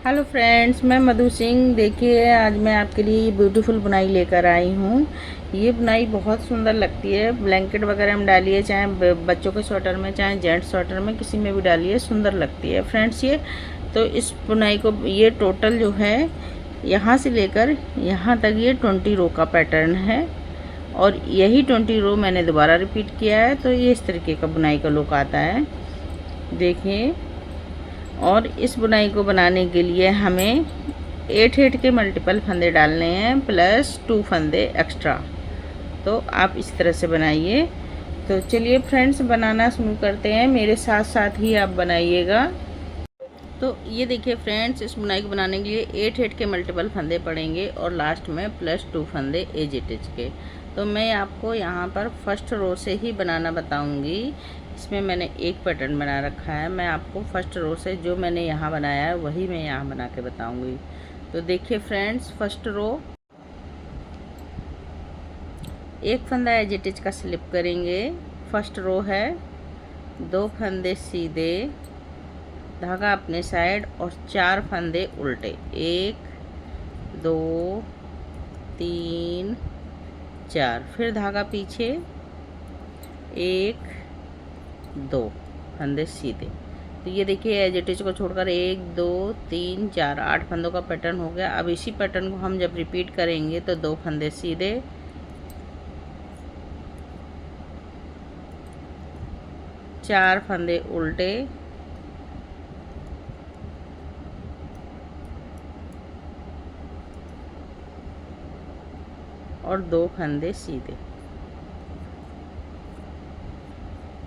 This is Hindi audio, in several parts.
हेलो फ्रेंड्स, मैं मधु सिंह। देखिए, आज मैं आपके लिए ये ब्यूटीफुल बुनाई लेकर आई हूँ। ये बुनाई बहुत सुंदर लगती है। ब्लैंकेट वगैरह में डालिए, चाहे बच्चों के स्वेटर में, चाहे जेंट्स स्वेटर में, किसी में भी डालिए, सुंदर लगती है फ्रेंड्स। ये तो इस बुनाई को, ये टोटल जो है यहाँ से लेकर यहाँ तक ये 20 रो का पैटर्न है और यही 20 रो मैंने दोबारा रिपीट किया है। तो ये इस तरीके का बुनाई का लुक आता है, देखिए। और इस बुनाई को बनाने के लिए हमें 8 के मल्टीपल फंदे डालने हैं प्लस 2 फंदे एक्स्ट्रा। तो आप इस तरह से बनाइए। तो चलिए फ्रेंड्स, बनाना शुरू करते हैं। मेरे साथ साथ ही आप बनाइएगा। तो ये देखिए फ्रेंड्स, इस बुनाई को बनाने के लिए 8 के मल्टीपल फंदे पड़ेंगे और लास्ट में प्लस 2 फंदे एज इट इज के। तो मैं आपको यहाँ पर फर्स्ट रो से ही बनाना बताऊँगी। इसमें मैंने एक पैटर्न बना रखा है। मैं आपको फर्स्ट रो से जो मैंने यहाँ बनाया है वही मैं यहाँ बना के बताऊँगी। तो देखिए फ्रेंड्स, फर्स्ट रो, एक फंदा एज इट इज का स्लिप करेंगे। फर्स्ट रो है, 2 फंदे सीधे, धागा अपने साइड और 4 फंदे उल्टे। 1 2 3 4, फिर धागा पीछे, 1 2 फंदे सीधे। तो ये देखिए, एज इट इज को छोड़कर 1 2 3 4 8 फंदों का पैटर्न हो गया। अब इसी पैटर्न को हम जब रिपीट करेंगे तो 2 फंदे सीधे, 4 फंदे उल्टे, और 2 फंदे सीधे।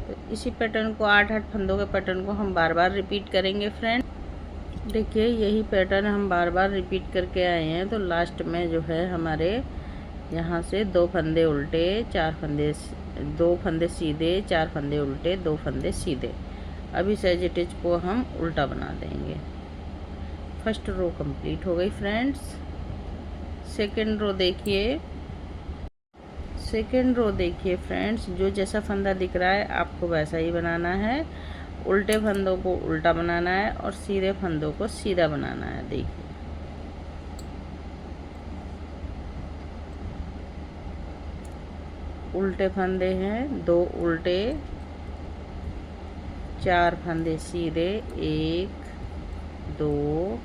तो इसी पैटर्न को 8 फंदों के पैटर्न को हम बार बार रिपीट करेंगे फ्रेंड। देखिए, यही पैटर्न हम बार बार रिपीट करके आए हैं। तो लास्ट में जो है हमारे यहाँ से 2 फंदे उल्टे, 4 फंदे, 2 फंदे सीधे, 4 फंदे उल्टे, 2 फंदे सीधे। अब इस एज इट इज को हम उल्टा बना देंगे। फर्स्ट रो कंप्लीट हो गई फ्रेंड्स। सेकेंड रो देखिए, सेकेंड रो देखिए फ्रेंड्स, जो जैसा फंदा दिख रहा है आपको वैसा ही बनाना है। उल्टे फंदों को उल्टा बनाना है और सीधे फंदों को सीधा बनाना है। देखिए, उल्टे फंदे हैं, 2 उल्टे, 4 फंदे सीधे, 1 2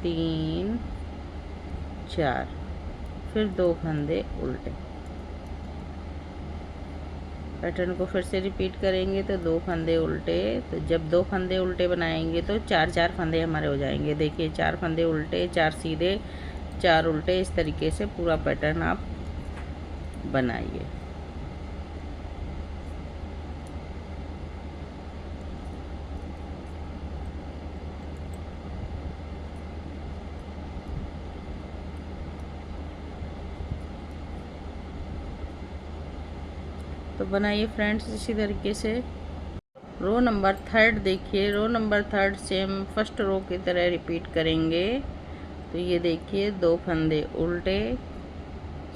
3 4, फिर 2 फंदे उल्टे। पैटर्न को फिर से रिपीट करेंगे तो 2 फंदे उल्टे। तो जब 2 फंदे उल्टे बनाएंगे तो 4 फंदे हमारे हो जाएंगे। देखिए, 4 फंदे उल्टे, 4 सीधे, 4 उल्टे। इस तरीके से पूरा पैटर्न आप बनाइए। तो बनाइए फ्रेंड्स इसी तरीके से। रो नंबर 3 देखिए, row number 3 same first row की तरह रिपीट करेंगे। तो ये देखिए, 2 फंदे उल्टे,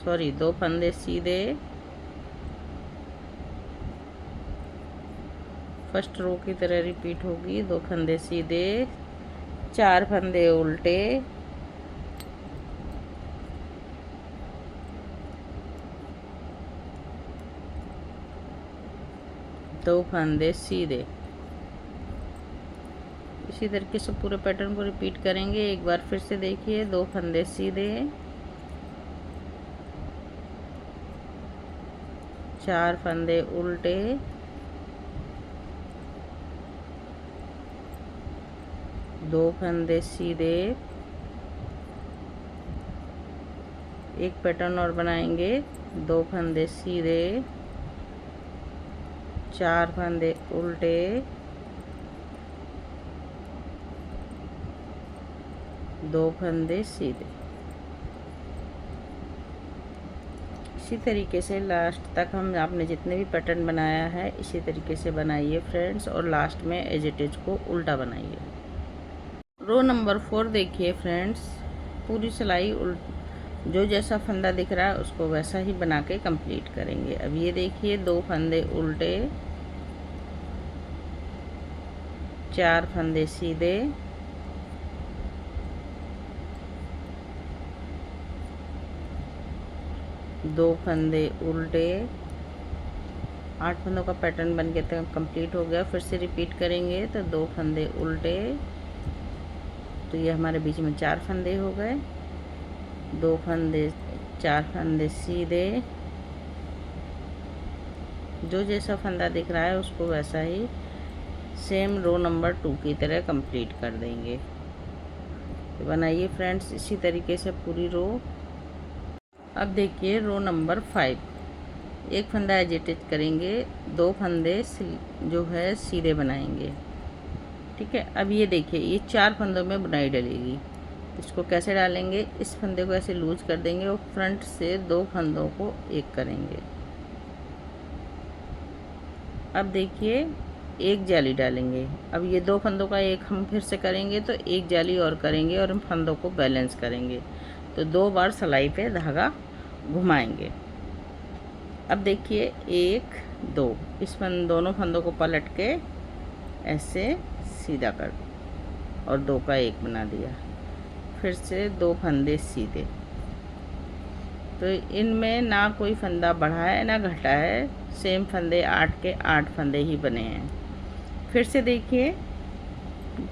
सॉरी 2 फंदे सीधे, फर्स्ट रो की तरह रिपीट होगी। 2 फंदे सीधे, 4 फंदे उल्टे, 2 फंदे सीधे। इसी तरीके से पूरे पैटर्न को रिपीट करेंगे। एक बार फिर से देखिए, 2 फंदे सीधे, 4 फंदे उल्टे, 2 फंदे सीधे। एक पैटर्न और बनाएंगे, 2 फंदे सीधे, 4 फंदे उल्टे, 2 फंदे सीधे। इसी तरीके से लास्ट तक हम, आपने जितने भी पैटर्न बनाया है इसी तरीके से बनाइए फ्रेंड्स। और लास्ट में एज इट इज को उल्टा बनाइए। रो नंबर 4 देखिए फ्रेंड्स, पूरी सिलाई जो जैसा फंदा दिख रहा है उसको वैसा ही बना के कंप्लीट करेंगे। अब ये देखिए, 2 फंदे उल्टे, 4 फंदे सीधे, 2 फंदे उल्टे, 8 फंदों का पैटर्न बन के कंप्लीट हो गया। फिर से रिपीट करेंगे तो 2 फंदे उल्टे, तो ये हमारे बीच में 4 फंदे हो गए। 2 फंदे, 4 फंदे सीधे, जो जैसा फंदा दिख रहा है उसको वैसा ही सेम रो नंबर 2 की तरह कंप्लीट कर देंगे। तो बनाइए फ्रेंड्स इसी तरीके से पूरी रो। अब देखिए रो नंबर 5, एक फंदा एजिटेट करेंगे, 2 फंदे जो है सीधे बनाएंगे। ठीक है, अब ये देखिए ये 4 फंदों में बुनाई डलेगी। इसको कैसे डालेंगे, इस फंदे को ऐसे लूज कर देंगे और फ्रंट से 2 फंदों को एक करेंगे। अब देखिए एक जाली डालेंगे। अब ये 2 फंदों का एक हम फिर से करेंगे तो एक जाली और करेंगे और हम फंदों को बैलेंस करेंगे। तो 2 बार सिलाई पे धागा घुमाएंगे। अब देखिए 1 2, इस दोनों फंदों को पलट के ऐसे सीधा कर और 2 का 1 बना दिया। फिर से 2 फंदे सीधे, तो इनमें ना कोई फंदा बढ़ा है ना घटा है, सेम फंदे 8 के 8 फंदे ही बने हैं। फिर से देखिए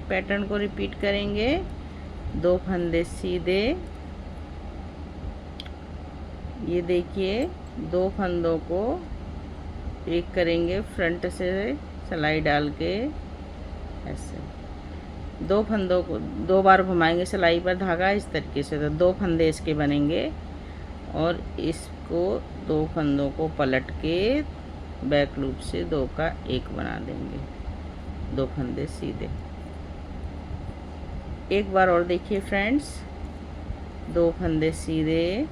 पैटर्न को रिपीट करेंगे, 2 फंदे सीधे, ये देखिए 2 फंदों को एक करेंगे फ्रंट से सिलाई डाल के ऐसे, 2 फंदों को 2 बार घुमाएंगे सिलाई पर धागा इस तरीके से, तो 2 फंदे इसके बनेंगे और इसको 2 फंदों को पलट के बैक लूप से 2 का 1 बना देंगे। 2 फंदे सीधे, एक बार और देखिए फ्रेंड्स, 2 फंदे सीधे,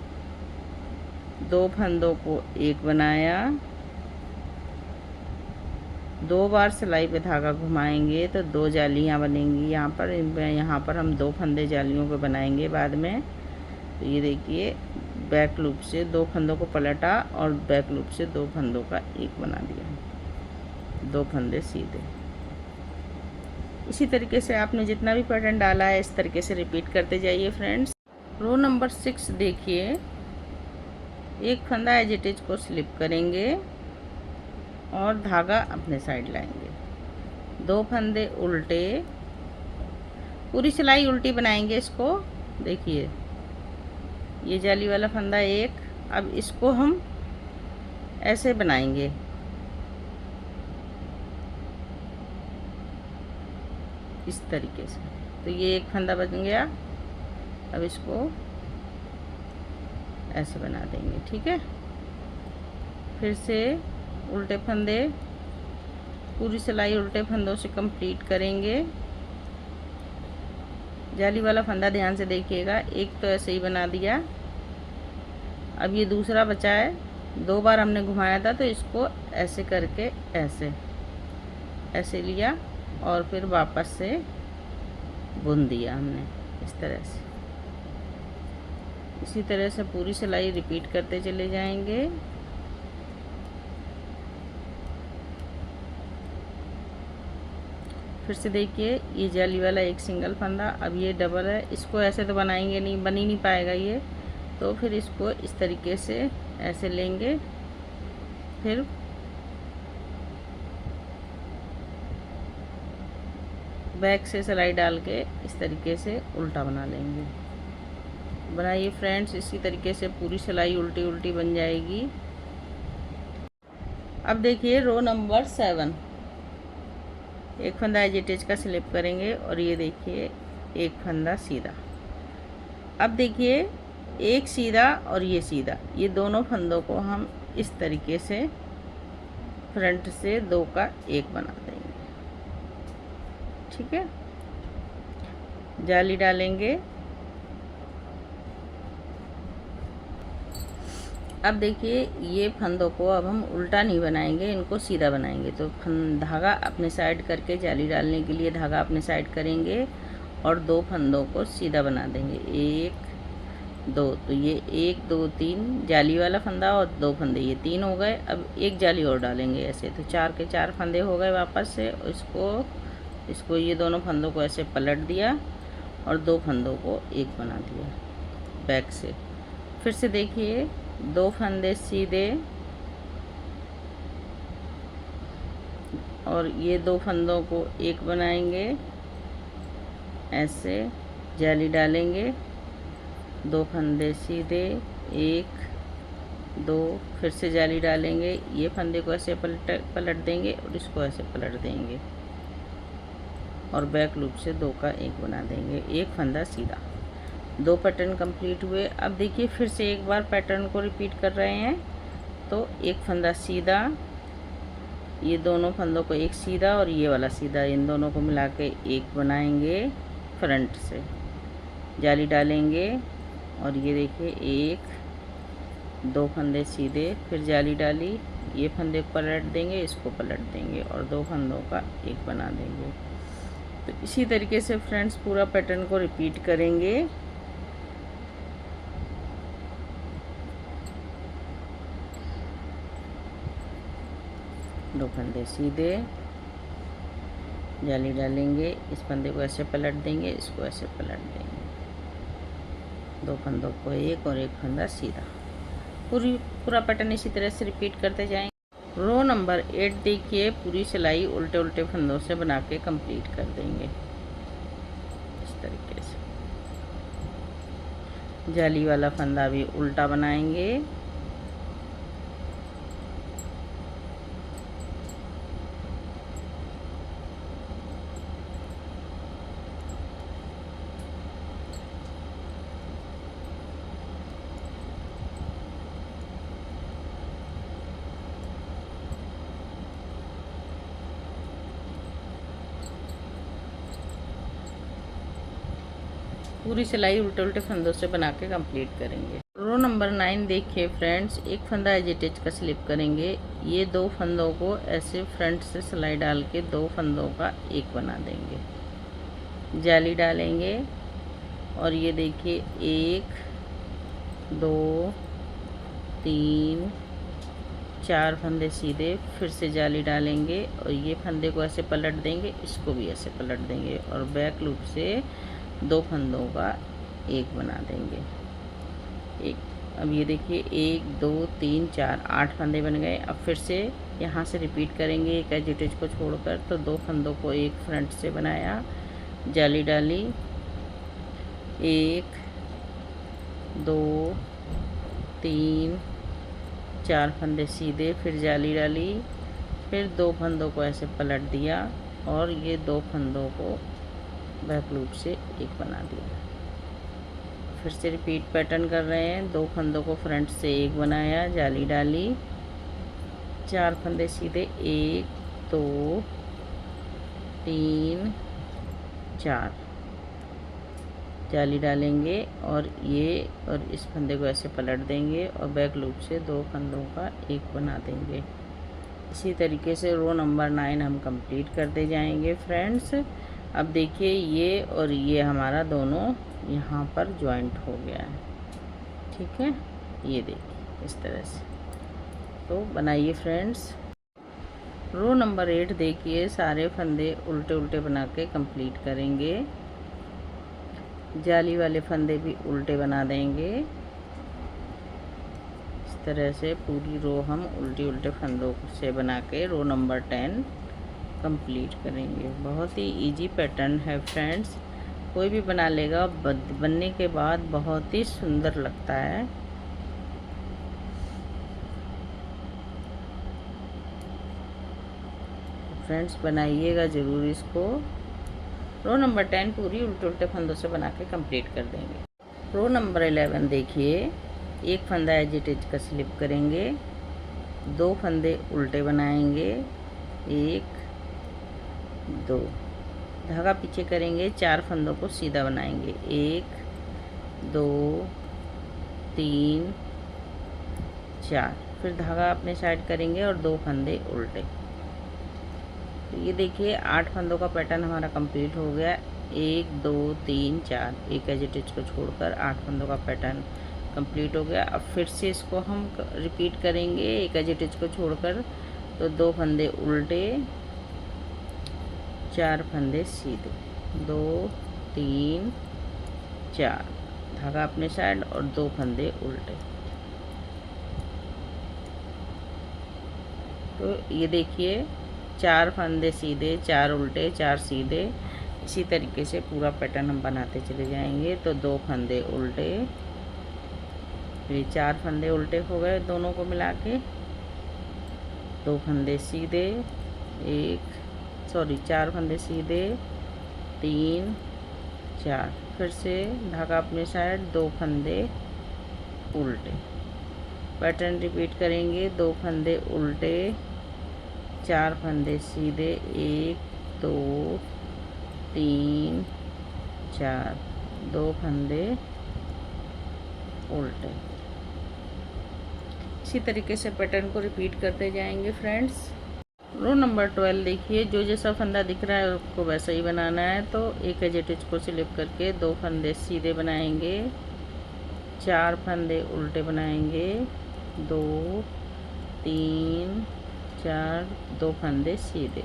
2 फंदों को 1 बनाया, 2 बार सिलाई पे धागा घुमाएंगे तो 2 जालियां बनेंगी यहाँ पर। यहाँ पर हम 2 फंदे जालियों के बनाएंगे बाद में। तो ये देखिए बैक लूप से 2 फंदों को पलटा और बैक लूप से 2 फंदों का 1 बना दिया, 2 फंदे सीधे। इसी तरीके से आपने जितना भी पैटर्न डाला है इस तरीके से रिपीट करते जाइए फ्रेंड्स। रो नंबर 6 देखिए, एक फंदा एजिटेज को स्लिप करेंगे और धागा अपने साइड लाएंगे, 2 फंदे उल्टे, पूरी सिलाई उल्टी बनाएंगे इसको। देखिए ये जाली वाला फंदा 1, अब इसको हम ऐसे बनाएंगे, इस तरीके से। तो ये एक फंदा बन गया, अब इसको ऐसे बना देंगे। ठीक है, फिर से उल्टे फंदे, पूरी सिलाई उल्टे फंदों से कंप्लीट करेंगे। जाली वाला फंदा ध्यान से देखिएगा, एक तो ऐसे ही बना दिया। अब ये दूसरा बचा है, 2 बार हमने घुमाया था तो इसको ऐसे करके ऐसे ऐसे लिया और फिर वापस से बुन दिया हमने इस तरह से। इसी तरह से पूरी सिलाई रिपीट करते चले जाएंगे। फिर से देखिए ये जाली वाला एक सिंगल फंदा, अब ये डबल है, इसको ऐसे तो बनाएंगे नहीं, बन ही नहीं पाएगा ये, तो फिर इसको इस तरीके से ऐसे लेंगे, फिर बैक से सिलाई डाल के इस तरीके से उल्टा बना लेंगे। बनाइए फ्रेंड्स इसी तरीके से पूरी सिलाई उल्टी उल्टी बन जाएगी। अब देखिए रो नंबर 7, एक फंदा एजिटेज का स्लिप करेंगे और ये देखिए एक फंदा सीधा। अब देखिए एक सीधा और ये सीधा, ये दोनों फंदों को हम इस तरीके से फ्रंट से 2 का 1 बना देंगे। ठीक है, जाली डालेंगे। अब देखिए ये फंदों को अब हम उल्टा नहीं बनाएंगे, इनको सीधा बनाएंगे। तो धागा अपने साइड करके जाली डालने के लिए धागा अपने साइड करेंगे और 2 फंदों को सीधा बना देंगे, 1 2। तो ये 1 2 3 जाली वाला फंदा और 2 फंदे, ये 3 हो गए। अब एक जाली और डालेंगे ऐसे, तो 4 के 4 फंदे हो गए वापस से। इसको ये दोनों फंदों को ऐसे पलट दिया और 2 फंदों को 1 बना दिया बैक से। फिर से देखिए 2 फंदे सीधे और ये 2 फंदों को एक बनाएंगे, ऐसे जाली डालेंगे, 2 फंदे सीधे, 1 2, फिर से जाली डालेंगे, ये फंदे को ऐसे पलट देंगे और इसको ऐसे पलट देंगे और बैक लूप से 2 का 1 बना देंगे, एक फंदा सीधा। 2 पैटर्न कंप्लीट हुए। अब देखिए फिर से एक बार पैटर्न को रिपीट कर रहे हैं। तो एक फंदा सीधा, ये दोनों फंदों को एक सीधा और ये वाला सीधा, इन दोनों को मिला के एक बनाएंगे फ्रंट से, जाली डालेंगे और ये देखिए 1 2 फंदे सीधे, फिर जाली डाली, ये फंदे को पलट देंगे, इसको पलट देंगे और 2 फंदों का एक बना देंगे। तो इसी तरीके से फ्रेंड्स पूरा पैटर्न को रिपीट करेंगे। दो फंदे सीधे, जाली डालेंगे, इस फंदे को ऐसे पलट देंगे, इसको ऐसे पलट देंगे, 2 फंदों को एक और एक फंदा सीधा। पूरा पैटर्न इसी तरह से रिपीट करते जाएंगे। रो नंबर 8 देखिए, पूरी सिलाई उल्टे उल्टे फंदों से बना के कंप्लीट कर देंगे इस तरीके से। जाली वाला फंदा भी उल्टा बनाएंगे, पूरी सिलाई उल्टे उल्टे फंदों से बना के कंप्लीट करेंगे। रो नंबर 9 देखिए फ्रेंड्स, एक फंदा एज इट इज का स्लिप करेंगे, ये 2 फंदों को ऐसे फ्रंट से सिलाई डाल के 2 फंदों का एक बना देंगे, जाली डालेंगे और ये देखिए 1 2 3 4 फंदे सीधे, फिर से जाली डालेंगे और ये फंदे को ऐसे पलट देंगे, इसको भी ऐसे पलट देंगे और बैक लूप से 2 फंदों का एक बना देंगे। एक, अब ये देखिए 1 2 3 4 8 फंदे बन गए। अब फिर से यहाँ से रिपीट करेंगे एक एज इट इज को छोड़कर। तो 2 फंदों को एक फ्रंट से बनाया, जाली डाली, 1 2 3 4 फंदे सीधे, फिर जाली डाली, फिर 2 फंदों को ऐसे पलट दिया और ये 2 फंदों को बैक लूप से एक बना दिया। फिर से रिपीट पैटर्न कर रहे हैं। 2 फंदों को फ्रंट से एक बनाया, जाली डाली, 4 फंदे सीधे, 1 2 3 4, जाली डालेंगे और इस फंदे को ऐसे पलट देंगे और बैक लूप से 2 फंदों का एक बना देंगे। इसी तरीके से रो नंबर 9 हम कंप्लीट करते जाएंगे फ्रेंड्स। अब देखिए ये और ये हमारा दोनों यहाँ पर जॉइंट हो गया है, ठीक है, ये देखिए इस तरह से। तो बनाइए फ्रेंड्स। रो नंबर 8 देखिए, सारे फंदे उल्टे उल्टे बना के कंप्लीट करेंगे, जाली वाले फंदे भी उल्टे बना देंगे। इस तरह से पूरी रो हम उल्टे उल्टे फंदों से बना के रो नंबर 10 कंप्लीट करेंगे। बहुत ही इजी पैटर्न है फ्रेंड्स, कोई भी बना लेगा, बनने के बाद बहुत ही सुंदर लगता है। फ्रेंड्स बनाइएगा ज़रूर इसको। रो नंबर 10 पूरी उल्टे उल्टे फंदों से बना के कंप्लीट कर देंगे। रो नंबर 11 देखिए, एक फंदा एज इट इज का स्लिप करेंगे, 2 फंदे उल्टे बनाएंगे, 1 2, धागा पीछे करेंगे, 4 फंदों को सीधा बनाएंगे, 1 2 3 4, फिर धागा अपने साइड करेंगे और 2 फंदे उल्टे। तो ये देखिए 8 फंदों का पैटर्न हमारा कंप्लीट हो गया। 1 2 3 4, एक एज इट इज को छोड़कर 8 फंदों का पैटर्न कंप्लीट हो गया। अब फिर से इसको हम रिपीट करेंगे एक एज इट इज को छोड़कर। तो 2 फंदे उल्टे, 4 फंदे सीधे, 2 3 4, धागा अपने साइड और 2 फंदे उल्टे। तो ये देखिए 4 फंदे सीधे, 4 उल्टे, 4 सीधे, इसी तरीके से पूरा पैटर्न हम बनाते चले जाएंगे। तो 2 फंदे उल्टे, ये 4 फंदे उल्टे हो गए दोनों को मिला के, 2 फंदे सीधे, 4 फंदे सीधे, 3 4, फिर से धागा अपने साइड, 2 फंदे उल्टे, पैटर्न रिपीट करेंगे। 2 फंदे उल्टे, 4 फंदे सीधे, 1 2 3 4, 2 फंदे उल्टे। इसी तरीके से पैटर्न को रिपीट करते जाएंगे फ्रेंड्स। रो नंबर 12 देखिए, जो जैसा फंदा दिख रहा है उसको वैसा ही बनाना है। तो एक एजेटिज को स्लिप करके 2 फंदे सीधे बनाएंगे, 4 फंदे उल्टे बनाएंगे, 2 3 4, 2 फंदे सीधे।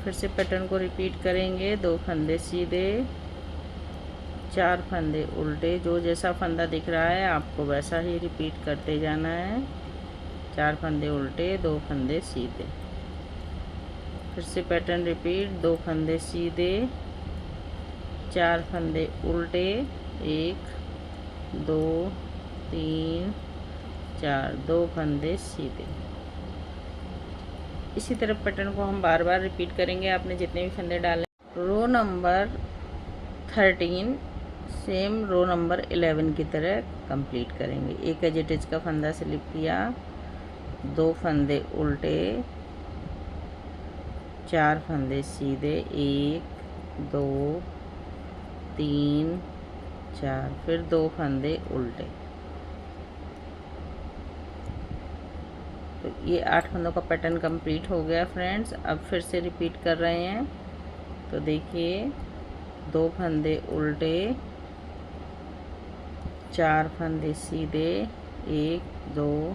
फिर से पैटर्न को रिपीट करेंगे। 2 फंदे सीधे, 4 फंदे उल्टे, जो जैसा फंदा दिख रहा है आपको वैसा ही रिपीट करते जाना है। 4 फंदे उल्टे, 2 फंदे सीधे। फिर से पैटर्न रिपीट। 2 फंदे सीधे, 4 फंदे उल्टे, 1 2 3 4, 2 फंदे सीधे। इसी तरह पैटर्न को हम बार बार रिपीट करेंगे, आपने जितने भी फंदे डाले। Row number 13 same row number 11 की तरह कंप्लीट करेंगे। एक एजेटिज का फंदा स्लिप किया, 2 फंदे उल्टे, 4 फंदे सीधे, 1 2 3 4, फिर 2 फंदे उल्टे। तो ये 8 फंदों का पैटर्न कंप्लीट हो गया फ्रेंड्स। अब फिर से रिपीट कर रहे हैं। तो देखिए 2 फंदे उल्टे, 4 फंदे सीधे, 1 2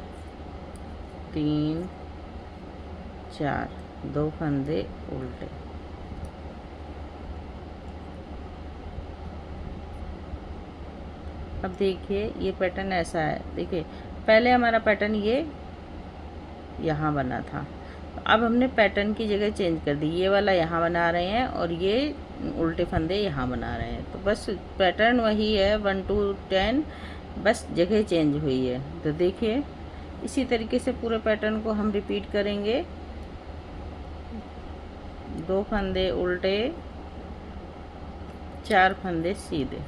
3 4, 2 फंदे उल्टे। अब देखिए ये पैटर्न ऐसा है। देखिए पहले हमारा पैटर्न ये यहाँ बना था, अब हमने पैटर्न की जगह चेंज कर दी। ये वाला यहाँ बना रहे हैं और ये उल्टे फंदे यहाँ बना रहे हैं। तो बस पैटर्न वही है 1 to 10, बस जगह चेंज हुई है। तो देखिए इसी तरीके से पूरे पैटर्न को हम रिपीट करेंगे। 2 फंदे उल्टे, 4 फंदे सीधे,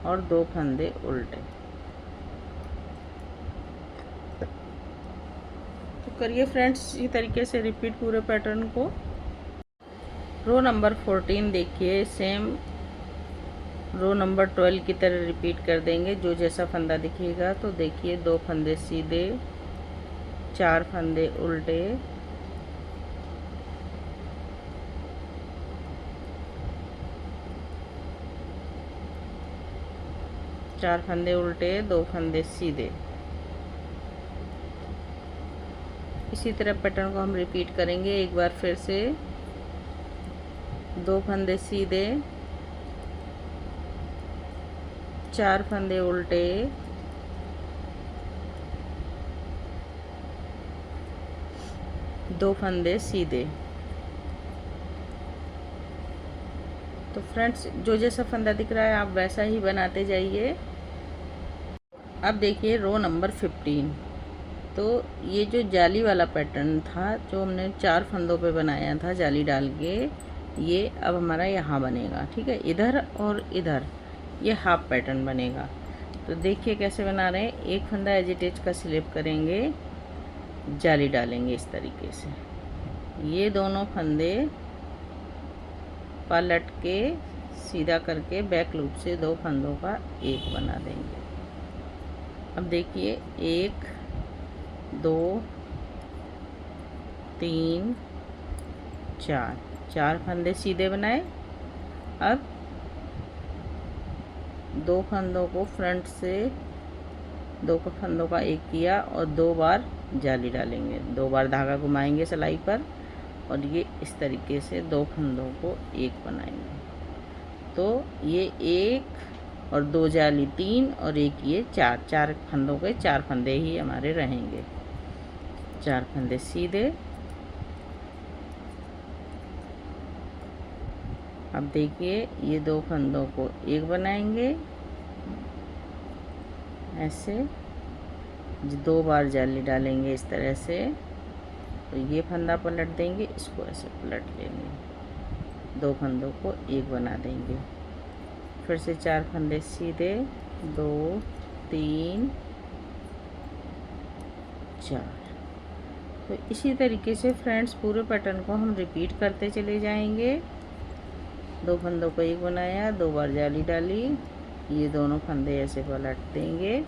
और 2 फंदे उल्टे। तो करिए फ्रेंड्स इसी तरीके से रिपीट पूरे पैटर्न को। रो नंबर 14 देखिए, सेम रो नंबर 12 की तरह रिपीट कर देंगे, जो जैसा फंदा दिखेगा। तो देखिए 2 फंदे सीधे, 4 फंदे उल्टे, 4 फंदे उल्टे, 2 फंदे सीधे। इसी तरह पैटर्न को हम रिपीट करेंगे एक बार फिर से। 2 फंदे सीधे, 4 फंदे उल्टे, 2 फंदे सीधे। तो फ्रेंड्स जो जैसा फंदा दिख रहा है आप वैसा ही बनाते जाइए। अब देखिए रो नंबर 15। तो ये जो जाली वाला पैटर्न था जो हमने 4 फंदों पे बनाया था जाली डाल के, ये अब हमारा यहाँ बनेगा। ठीक है, इधर और इधर ये हाफ पैटर्न बनेगा। तो देखिए कैसे बना रहे हैं। एक फंदा एजिटेज का स्लिप करेंगे, जाली डालेंगे इस तरीके से। ये दोनों फंदे पलट के सीधा करके बैक लूप से 2 फंदों का एक बना देंगे। अब देखिए 1 2 3 4, 4 फंदे सीधे बनाए। अब 2 फंदों को फ्रंट से 2 फंदों का एक किया और 2 बार जाली डालेंगे, 2 बार धागा घुमाएंगे सिलाई पर, और ये इस तरीके से 2 फंदों को एक बनाएंगे। तो ये 1 और 2 जाली 3 और एक ये 4, 4 फंदों के 4 फंदे ही हमारे रहेंगे। 4 फंदे सीधे। अब देखिए ये 2 फंदों को एक बनाएंगे ऐसे, 2 बार जाली डालेंगे इस तरह से, तो ये फंदा पलट देंगे, इसको ऐसे पलट लेंगे, 2 फंदों को एक बना देंगे। फिर से 4 फंदे सीधे, 2 3 4। तो इसी तरीके से फ्रेंड्स पूरे पैटर्न को हम रिपीट करते चले जाएंगे। 2 फंदों को एक बनाया, 2 बार जाली डाली, ये दोनों फंदे ऐसे पलट देंगे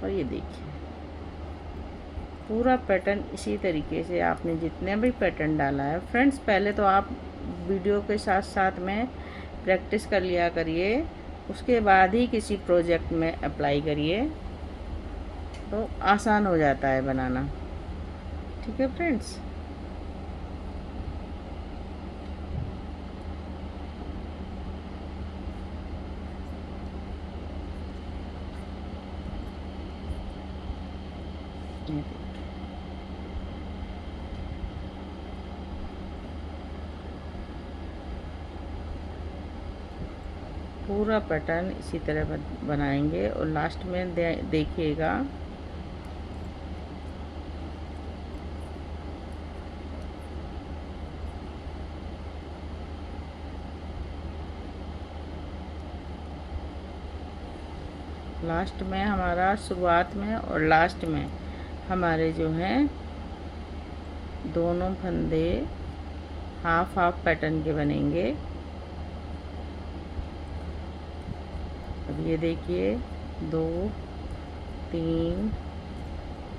और ये देखिए पूरा पैटर्न इसी तरीके से आपने जितने भी पैटर्न डाला है फ्रेंड्स, पहले तो आप वीडियो के साथ साथ में प्रैक्टिस कर लिया करिए, उसके बाद ही किसी प्रोजेक्ट में अप्लाई करिए, तो आसान हो जाता है बनाना। ठीक है फ्रेंड्स। पूरा पैटर्न इसी तरह बनाएंगे और लास्ट में देखिएगा लास्ट में हमारा शुरुआत में और लास्ट में हमारे जो हैं दोनों फंदे हाफ हाफ पैटर्न के बनेंगे। अब ये देखिए 2 3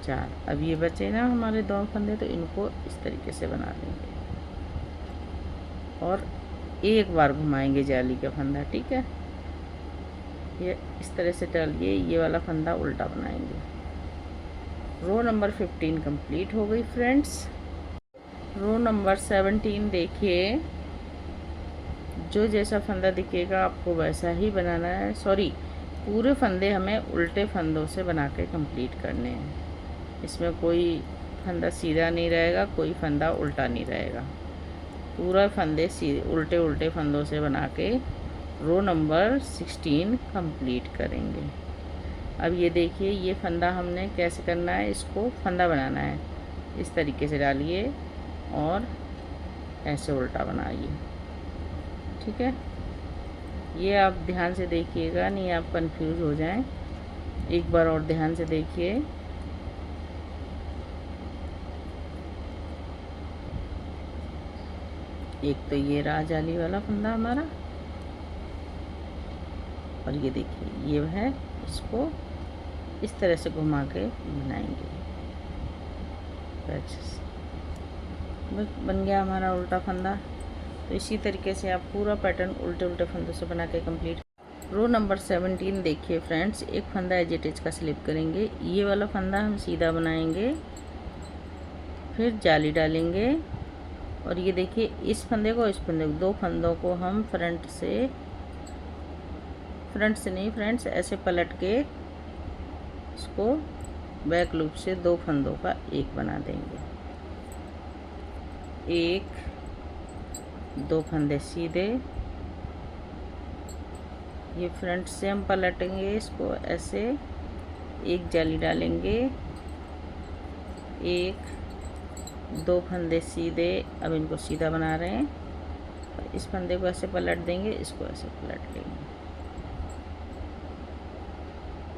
4, अब ये बचे ना हमारे 2 फंदे, तो इनको इस तरीके से बना देंगे और एक बार घुमाएंगे जाली का फंदा। ठीक है, ये इस तरह से डालिए, ये वाला फंदा उल्टा बनाएंगे। रो नंबर 15 कंप्लीट हो गई फ्रेंड्स। रो नंबर 17 देखिए, जो जैसा फंदा दिखेगा आपको वैसा ही बनाना है। सॉरी, पूरे फंदे हमें उल्टे फंदों से बना के कंप्लीट करने हैं। इसमें कोई फंदा सीधा नहीं रहेगा, कोई फंदा उल्टा नहीं रहेगा, पूरा फंदे सीधे उल्टे उल्टे फंदों से बना के रो नंबर 16 कंप्लीट करेंगे। अब ये देखिए ये फंदा हमने कैसे करना है, इसको फंदा बनाना है, इस तरीके से डालिए और ऐसे उल्टा बनाइए। ठीक है, ये आप ध्यान से देखिएगा, नहीं आप कंफ्यूज हो जाएं। एक बार और ध्यान से देखिए। एक तो ये रहा जाली वाला फंदा हमारा, और ये देखिए ये है, इसको इस तरह से घुमा के बनाएंगे। बस बन गया हमारा उल्टा फंदा। तो इसी तरीके से आप पूरा पैटर्न उल्टे उल्टे फंदों से बना के कंप्लीट। रो नंबर 17 देखिए फ्रेंड्स, एक फंदा एज इट इज का स्लिप करेंगे, ये वाला फंदा हम सीधा बनाएंगे, फिर जाली डालेंगे और ये देखिए इस फंदे को, इस फंदे को, 2 फंदों को हम फ्रंट से नहीं फ्रेंड्स, ऐसे पलट के इसको बैक लूप से 2 फंदों का एक बना देंगे। 1 2 फंदे सीधे, ये फ्रंट से हम पलटेंगे इसको ऐसे, एक जाली डालेंगे, 1 2 फंदे सीधे, अब इनको सीधा बना रहे हैं, इस फंदे को ऐसे पलट देंगे, इसको ऐसे पलट लेंगे।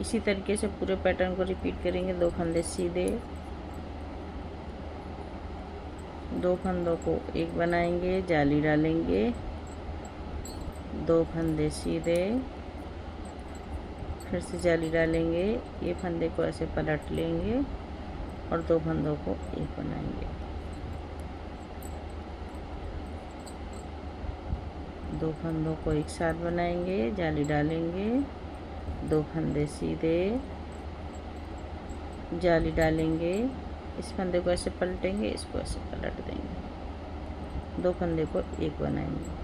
इसी तरीके से पूरे पैटर्न को रिपीट करेंगे। 2 फंदे सीधे, 2 फंदों को एक बनाएंगे, जाली डालेंगे, 2 फंदे सीधे, फिर से जाली डालेंगे, ये फंदे को ऐसे पलट लेंगे और 2 फंदों को एक बनाएंगे। 2 फंदों को एक साथ बनाएंगे, जाली डालेंगे, 2 फंदे सीधे, जाली डालेंगे, इस फंदे को ऐसे पलटेंगे, इसको ऐसे पलट देंगे, 2 फंदे को एक बनाएंगे।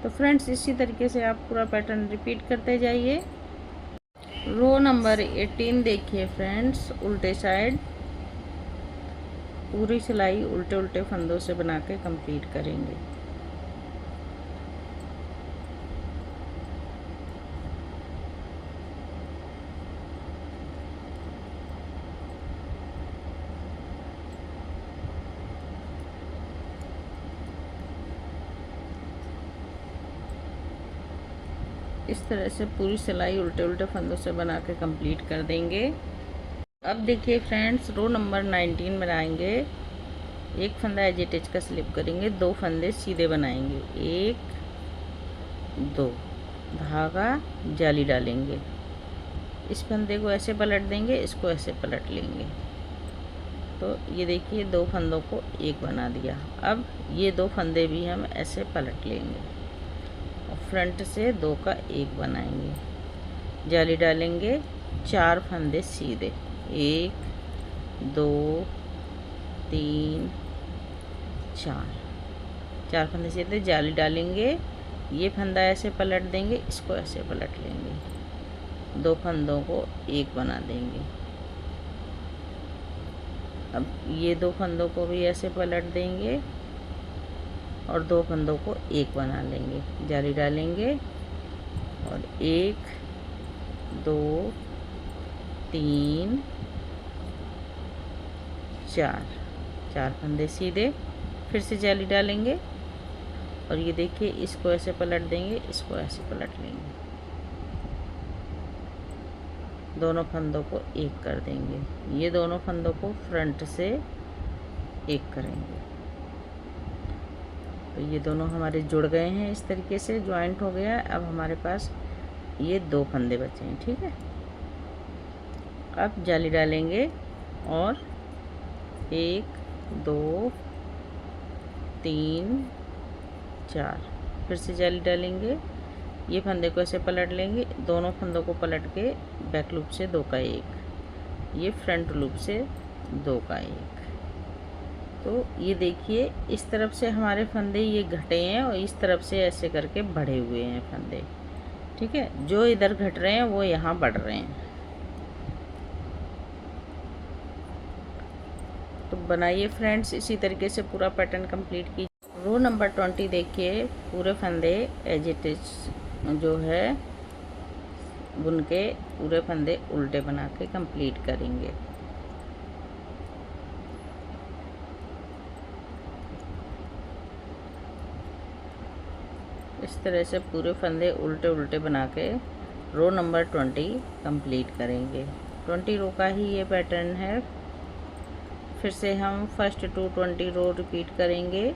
तो फ्रेंड्स इसी तरीके से आप पूरा पैटर्न रिपीट करते जाइए। रो नंबर 18 देखिए फ्रेंड्स, उल्टे साइड पूरी सिलाई उल्टे उल्टे फंदों से बना के कंप्लीट करेंगे। इस तरह से पूरी सिलाई उल्टे उल्टे फंदों से बना के कंप्लीट कर देंगे। अब देखिए फ्रेंड्स, रो नंबर 19 बनाएंगे। एक फंदा एज इट इज का स्लिप करेंगे, 2 फंदे सीधे बनाएंगे, 1 2, धागा जाली डालेंगे, इस फंदे को ऐसे पलट देंगे, इसको ऐसे पलट लेंगे। तो ये देखिए 2 फंदों को एक बना दिया। अब ये 2 फंदे भी हम ऐसे पलट लेंगे और फ्रंट से 2 का 1 बनाएंगे, जाली डालेंगे, 4 फंदे सीधे, 1 2 3 4 फंदे सीधे, जाली डालेंगे, ये फंदा ऐसे पलट देंगे, इसको ऐसे पलट लेंगे, 2 फंदों को 1 बना देंगे। अब ये 2 फंदों को भी ऐसे पलट देंगे और 2 फंदों को 1 बना लेंगे, जाली डालेंगे और 1 2 3 4 फंदे सीधे, फिर से जाली डालेंगे और ये देखिए इसको ऐसे पलट देंगे, इसको ऐसे पलट लेंगे, दोनों फंदों को 1 कर देंगे, ये दोनों फंदों को फ्रंट से 1 करेंगे। तो ये दोनों हमारे जुड़ गए हैं, इस तरीके से ज्वाइंट हो गया। अब हमारे पास ये 2 फंदे बचे हैं, ठीक है। अब जाली डालेंगे और 1 2 3 4, फिर से जाली डालेंगे, ये फंदे को ऐसे पलट लेंगे, दोनों फंदों को पलट के बैक लूप से 2 का 1, ये फ्रंट लूप से 2 का 1। तो ये देखिए इस तरफ से हमारे फंदे ये घटे हैं और इस तरफ से ऐसे करके बढ़े हुए हैं फंदे, ठीक है। जो इधर घट रहे हैं वो यहाँ बढ़ रहे हैं। तो बनाइए फ्रेंड्स इसी तरीके से पूरा पैटर्न कंप्लीट कीजिए। रो नंबर 20 देखिए, पूरे फंदे एज इट इज जो है बुन के पूरे फंदे उल्टे बना के कंप्लीट करेंगे। इस तरह से पूरे फंदे उल्टे उल्टे बना के रो नंबर 20 कंप्लीट करेंगे। 20 रो का ही ये पैटर्न है। फिर से हम फर्स्ट टू 20 रो रिपीट करेंगे।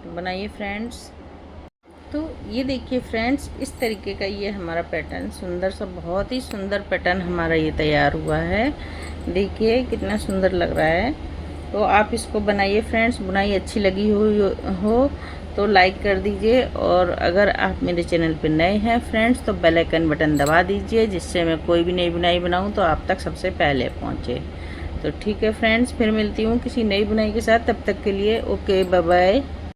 बनाइए फ्रेंड्स। तो ये देखिए फ्रेंड्स, इस तरीके का ये हमारा पैटर्न सुंदर सा, बहुत ही सुंदर पैटर्न हमारा ये तैयार हुआ है। देखिए कितना सुंदर लग रहा है। तो आप इसको बनाइए फ्रेंड्स। बुनाई अच्छी लगी हो तो लाइक कर दीजिए, और अगर आप मेरे चैनल पर नए हैं फ्रेंड्स तो बेल आइकन बटन दबा दीजिए, जिससे मैं कोई भी नई बुनाई बनाऊँ तो आप तक सबसे पहले पहुँचे। तो ठीक है फ्रेंड्स, फिर मिलती हूँ किसी नई बुनाई के साथ। तब तक के लिए ओके, बाय बाय।